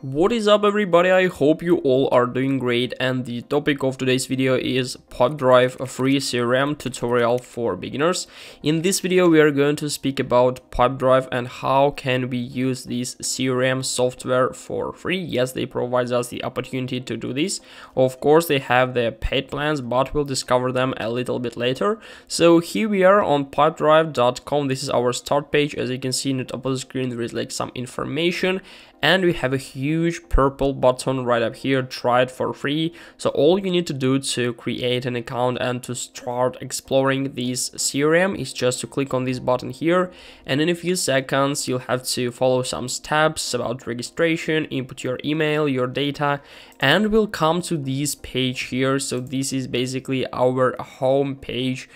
What is up everybody, I hope you all are doing great, and the topic of today's video is PipeDrive Free CRM tutorial for beginners. In this video we are going to speak about PipeDrive and how can we use this CRM software for free. Yes, they provide us the opportunity to do this. Of course they have their paid plans, but we'll discover them a little bit later. So here we are on pipedrive.com. This is our start page. As you can see in the top of the screen there is like some information, and we have a huge purple button right up here, try it for free. So all you need to do to create an account and to start exploring this CRM is just to click on this button here, and in a few seconds you'll have to follow some steps about registration, input your email, your data, and we'll come to this page here. So this is basically our home page.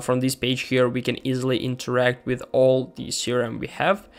From this page here we can easily interact with all the CRM we have.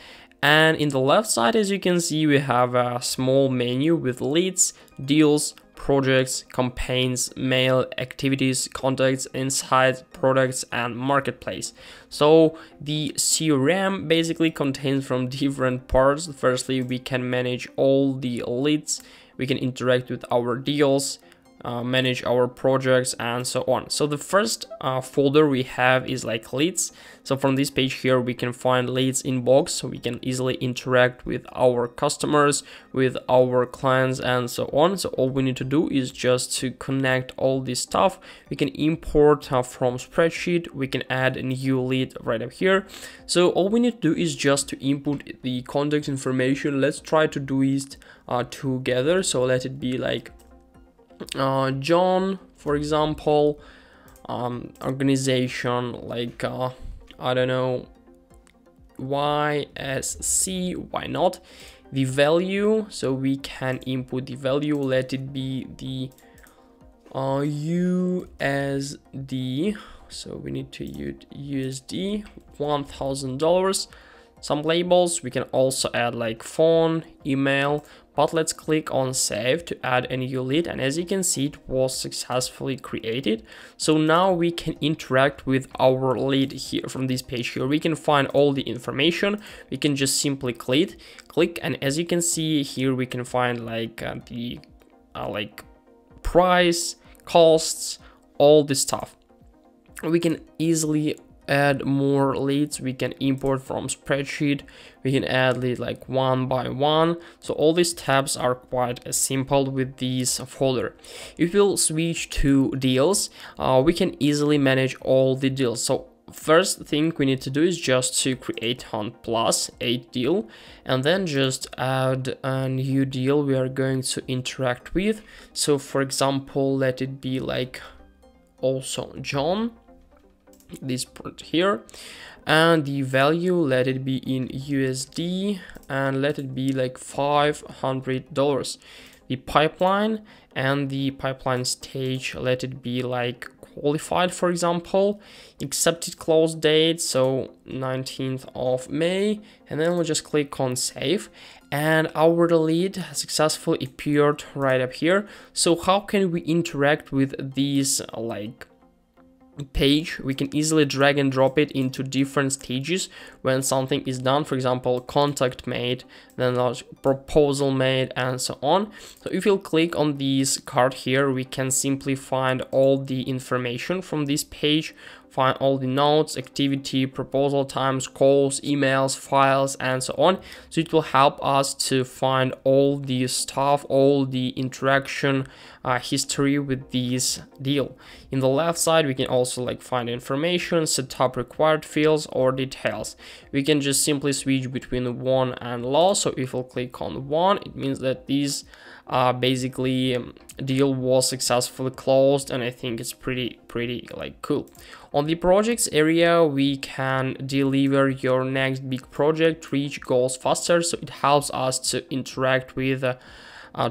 And in the left side, as you can see, we have a small menu with leads, deals, projects, campaigns, mail, activities, contacts, insights, products, and marketplace. So the CRM basically contains from different parts. Firstly, we can manage all the leads, we can interact with our deals, manage our projects, and so on. So the first folder we have is like leads. So from this page here we can find leads inbox, so we can easily interact with our customers, with our clients, and so on. So all we need to do is just to connect all this stuff. We can import from spreadsheet, we can add a new lead right up here. So all we need to do is just to input the contact information. Let's try to do it together. So let it be like John, for example, organization like I don't know, YSC, why not? The value, so we can input the value, let it be the USD, so we need to use USD, $1,000. Some labels, we can also add like phone, email, but let's click on save to add a new lead, and as you can see it was successfully created. So now we can interact with our lead here. From this page here we can find all the information. We can just simply click, and as you can see here we can find like the like price, costs, all this stuff. We can easily add more leads, we can import from spreadsheet, we can add lead like one by one. So all these tabs are quite simple with this folder. If we'll switch to deals, we can easily manage all the deals. So first thing we need to do is just to create on +8 deal, and then just add a new deal we are going to interact with. So for example, let it be like also John, this part here, and the value let it be in USD, and let it be like $500. The pipeline and the pipeline stage, let it be like qualified, for example, accepted close date, so 19th of May, and then we'll just click on save, and our lead has successfully appeared right up here. So how can we interact with these like page? We can easily drag and drop it into different stages when something is done. For example, contact made, then there's proposal made, and so on. So if you'll click on this card here, we can simply find all the information from this page, find all the notes, activity, proposal times, calls, emails, files, and so on. So it will help us to find all the stuff, all the interaction history with this deal. In the left side we can also like find information, set up required fields or details. We can just simply switch between won and lost. So if we'll click on won, it means that this basically deal was successfully closed, and I think it's pretty like cool. On the projects area, we can deliver your next big project, reach goals faster. So it helps us to interact with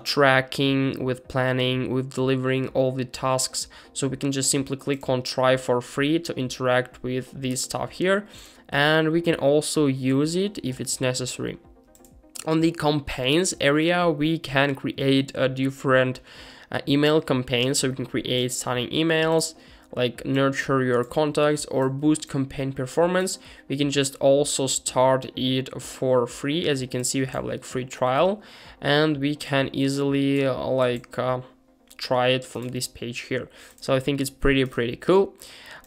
tracking, with planning, with delivering all the tasks. So we can just simply click on try for free to interact with this stuff here, and we can also use it if it's necessary. On the campaigns area, we can create a different email campaigns. So we can create stunning emails, like nurture your contacts or boost campaign performance, we can just also start it for free. As you can see, we have like free trial, and we can easily try it from this page here. So I think it's pretty cool.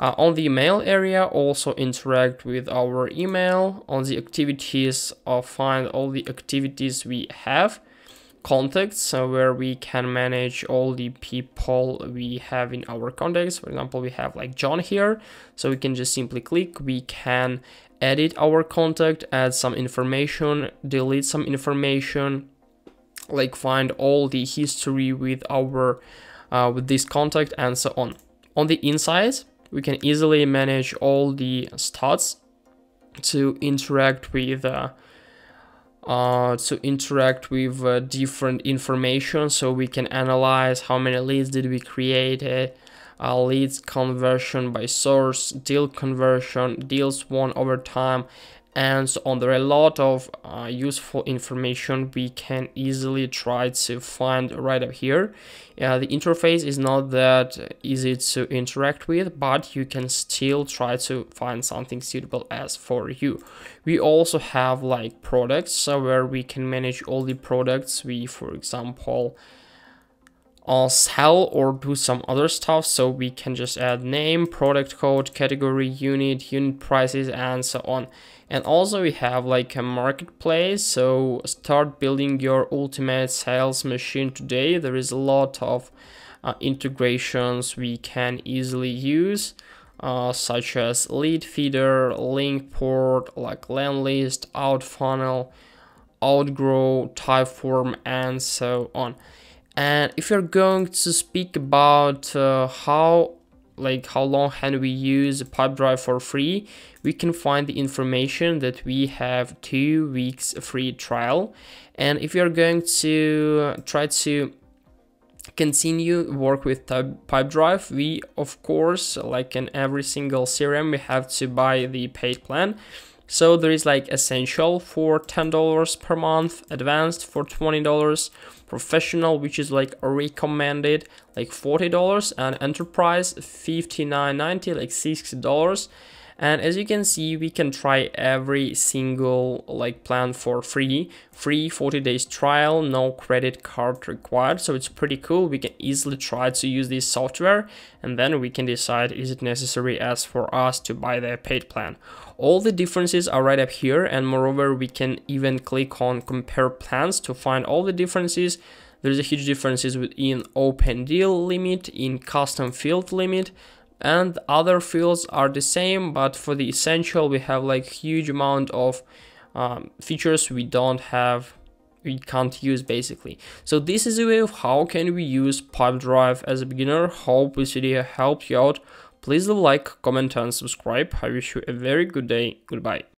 On the email area, also interact with our email. On the activities, find all the activities we have. Contacts, where we can manage all the people we have in our contacts. For example, we have like John here, so we can just simply click. We can edit our contact, add some information, delete some information, like find all the history with our with this contact, and so on. On the insides, we can easily manage all the stats to interact with different information. So we can analyze how many leads did we create, leads conversion by source, deal conversion, deals won over time, and so on. There are a lot of useful information we can easily try to find right up here. The interface is not that easy to interact with, but you can still try to find something suitable as for you. We also have like products, so where we can manage all the products we, for example, sell or do some other stuff. So we can just add name, product code, category, unit prices, and so on. And also we have like a marketplace, so start building your ultimate sales machine today. There is a lot of integrations we can easily use, such as lead feeder, link port, like land list, out funnel, outgrow, typeform, and so on. And if you're going to speak about how long can we use PipeDrive for free, we can find the information that we have 2 weeks free trial. And if you're going to try to continue work with PipeDrive, we of course, like in every single CRM, we have to buy the paid plan. So there is like essential for $10 per month, advanced for $20, professional, which is like recommended, like $40, and enterprise $59.90, like $60. And as you can see, we can try every single like plan for free 40 days trial, no credit card required. So it's pretty cool. We can easily try to use this software, and then we can decide, is it necessary as for us to buy the paid plan. All the differences are right up here, and moreover, we can even click on compare plans to find all the differences. There's a huge differences within open deal limit, in custom field limit, and other fields are the same, but for the essential we have like huge amount of features we can't use basically. So this is a way of how can we use PipeDrive as a beginner. Hope this video helped you out. Please leave a like, comment, and subscribe. I wish you a very good day. Goodbye.